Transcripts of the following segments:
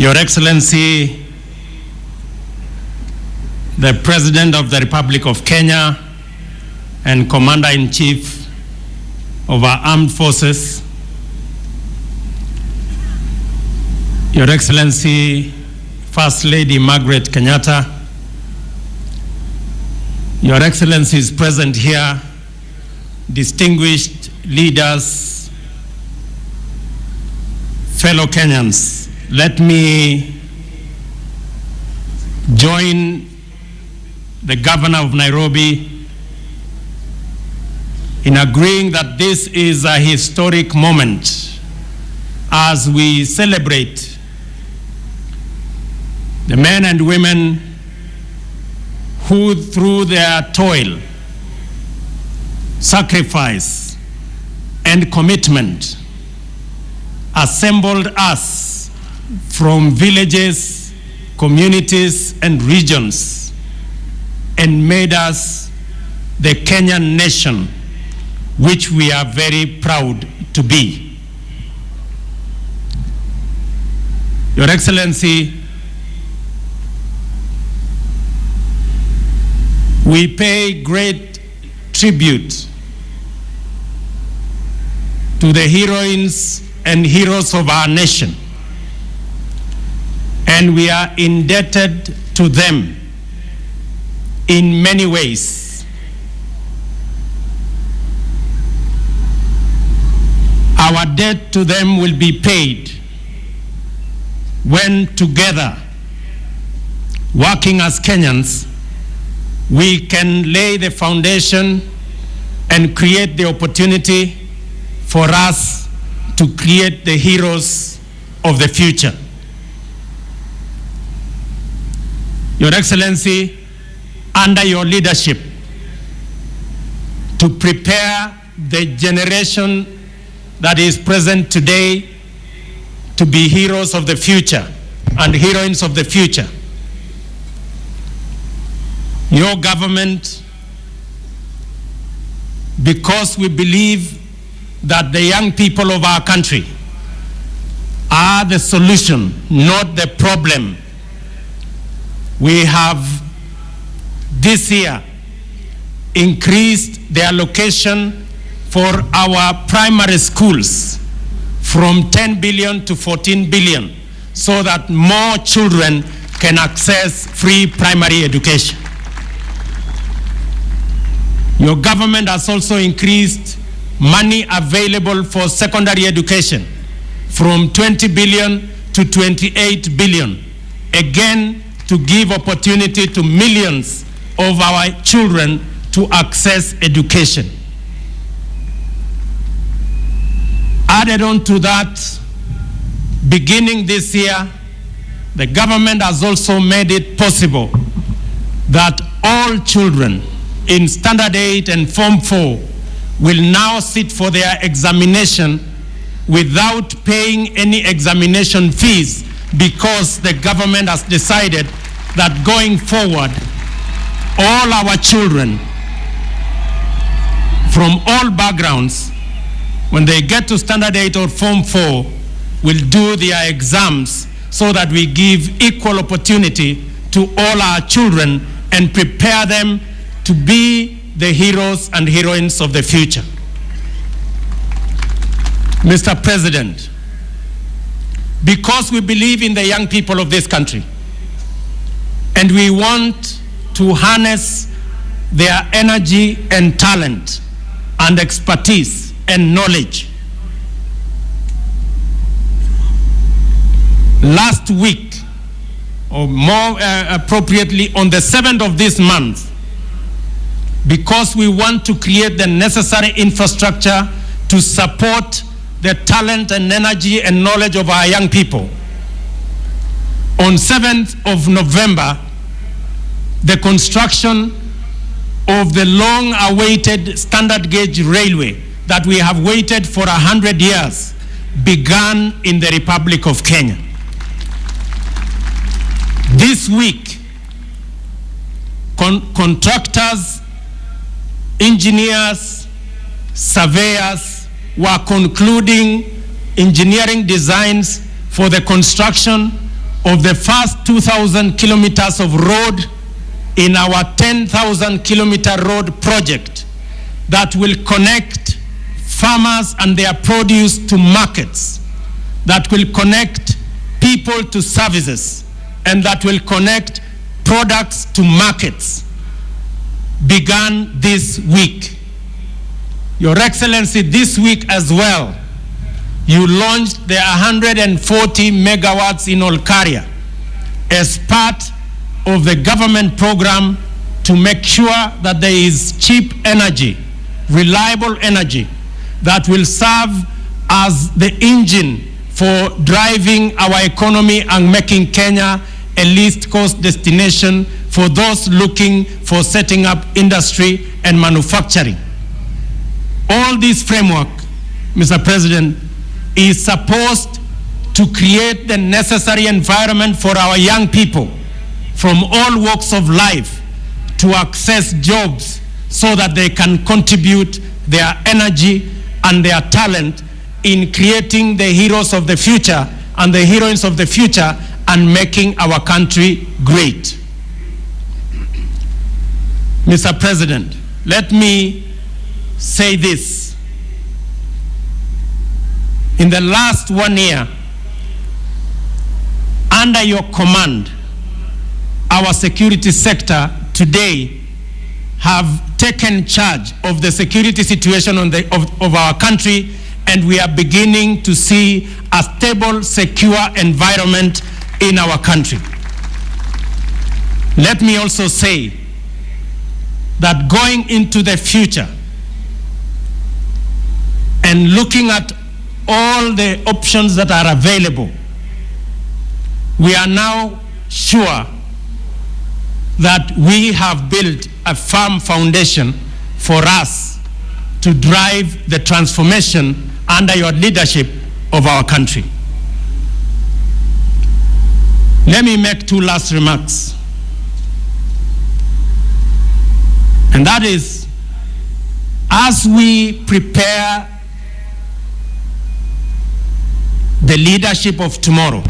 Your Excellency, the President of the Republic of Kenya and Commander-in-Chief of our armed forces, Your Excellency, First Lady Margaret Kenyatta, Your Excellencies present here, distinguished leaders, fellow Kenyans, let me join the Governor of Nairobi in agreeing that this is a historic moment as we celebrate the men and women who, through their toil, sacrifice, and commitment, assembled us from villages, communities, and regions, and made us the Kenyan nation, which we are very proud to be. Your Excellency, we pay great tribute to the heroines and heroes of our nation, and we are indebted to them in many ways. Our debt to them will be paid when together, working as Kenyans, we can lay the foundation and create the opportunity for us to create the heroes of the future. Your Excellency, under your leadership, to prepare the generation that is present today to be heroes of the future and heroines of the future, your government, because we believe that the young people of our country are the solution, not the problem, we have this year increased the allocation for our primary schools from 10 billion to 14 billion so that more children can access free primary education. Your government has also increased money available for secondary education from 20 billion to 28 billion, again to give opportunity to millions of our children to access education. Added on to that, beginning this year, the government has also made it possible that all children in Standard 8 and Form 4 will now sit for their examination without paying any examination fees, because the government has decided that going forward, all our children from all backgrounds, when they get to Standard 8 or Form 4, will do their exams so that we give equal opportunity to all our children and prepare them to be the heroes and heroines of the future. Mr. President, because we believe in the young people of this country and we want to harness their energy and talent and expertise and knowledge, last week, or more appropriately on the 7th of this month, because we want to create the necessary infrastructure to support the talent and energy and knowledge of our young people. On 7th of November, the construction of the long-awaited standard gauge railway that we have waited for 100 years began in the Republic of Kenya. This week, contractors, engineers, surveyors were concluding engineering designs for the construction of the first 2,000 kilometers of road in our 10,000 kilometer road project that will connect farmers and their produce to markets, that will connect people to services, and that will connect products to markets, began this week. Your Excellency, this week as well, you launched the 140 megawatts in Olkaria as part of the government program to make sure that there is cheap energy, reliable energy that will serve as the engine for driving our economy and making Kenya a least cost destination for those looking for setting up industry and manufacturing. All this framework, Mr. President, is supposed to create the necessary environment for our young people from all walks of life to access jobs so that they can contribute their energy and their talent in creating the heroes of the future and the heroines of the future and making our country great. Mr. President, let me say this. In the last 1 year, under your command, our security sector today have taken charge of the security situation of our country, and we are beginning to see a stable, secure environment in our country. Let me also say that going into the future and looking at all the options that are available, we are now sure that we have built a firm foundation for us to drive the transformation under your leadership of our country. Let me make two last remarks. And that is, as we prepare the leadership of tomorrow,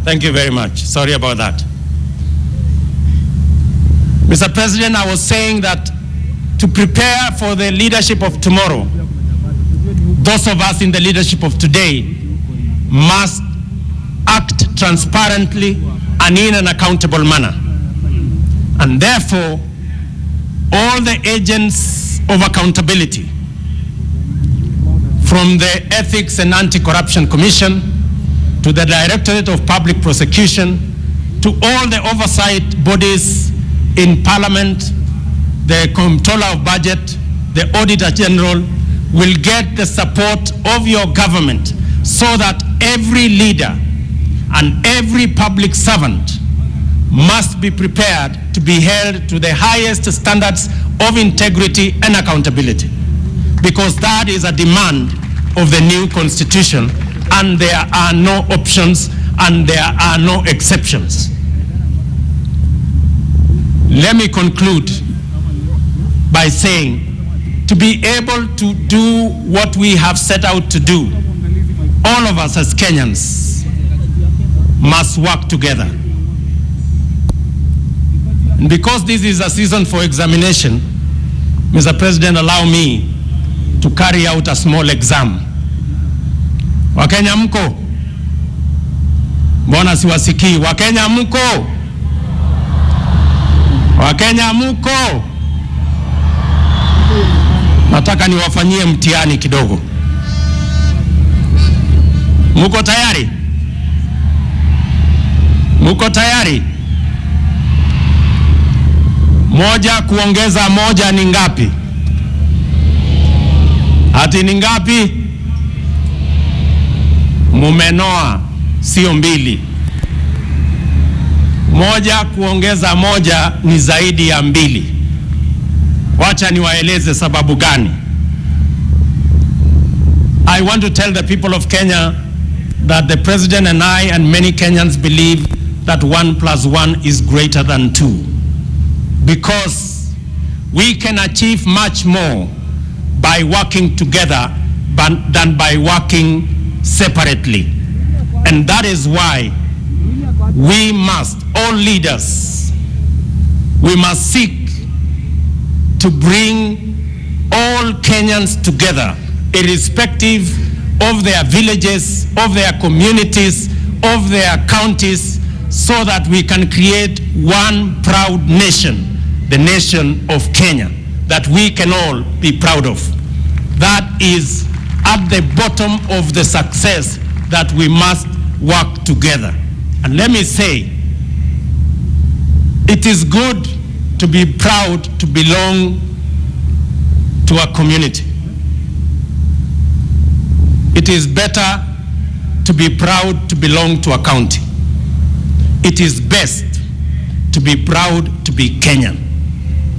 thank you very much. Sorry about that. Mr. President, I was saying that to prepare for the leadership of tomorrow, those of us in the leadership of today must act transparently and in an accountable manner. And therefore, all the agents of accountability, from the Ethics and Anti-Corruption Commission to the Directorate of Public Prosecution, to all the oversight bodies in Parliament, the Comptroller of Budget, the Auditor General, will get the support of your government so that every leader and every public servant must be prepared to be held to the highest standards of integrity and accountability, because that is a demand of the new constitution, and there are no options and there are no exceptions. Let me conclude by saying, to be able to do what we have set out to do, all of us as Kenyans must work together. And because this is a season for examination, Mr. President, allow me to carry out a small exam. Wakenya mko? Mbona siwasikii? Wakenya mko? Wakenya mko? Nataka niwafanyie mtihani kidogo. Mko tayari? Mko tayari? Moja kuongeza moja ni ngapi? Ati ni ngapi? Mumenoa, sio mbili. Moja kuongeza moja ni zaidi ya mbili. Wacha niwaeleze sababu gani. I want to tell the people of Kenya that the President and I and many Kenyans believe that 1 + 1 is greater than 2, because we can achieve much more by working together than by working separately. And that is why we must, all leaders, we must seek to bring all Kenyans together, irrespective of their villages, of their communities, of their counties, so that we can create one proud nation, the nation of Kenya, that we can all be proud of. That is at the bottom of the success, that we must work together. And let me say, it is good to be proud to belong to a community. It is better to be proud to belong to a county. It is best to be proud to be Kenyan.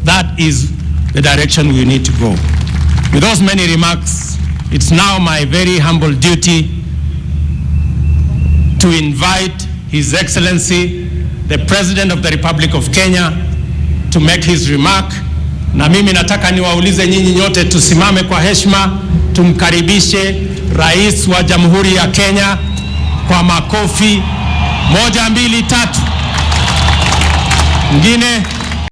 That is the direction we need to go. With those many remarks, it's now my very humble duty to invite His Excellency, the President of the Republic of Kenya, to make his remark. Na mimi nataka niwaulize nyinyi nyote tusimame kwa heshima, tumkaribishe Rais wa Jamhuri ya Kenya kwa makofi. 1, 2, 3. Ngine.